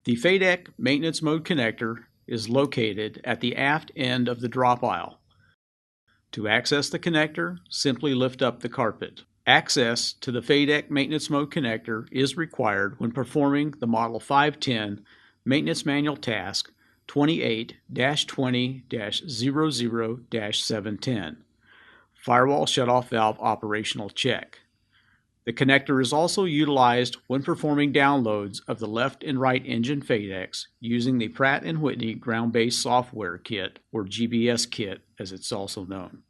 The FADEC maintenance mode connector is located at the aft end of the drop aisle. To access the connector, simply lift up the carpet. Access to the FADEC maintenance mode connector is required when performing the Model 510 Maintenance Manual Task 28-20-00-710, Firewall Shutoff Valve Operational Check. The connector is also utilized when performing downloads of the left and right engine FADECs using the Pratt & Whitney Ground-Based Software Kit, or GBS Kit as it's also known.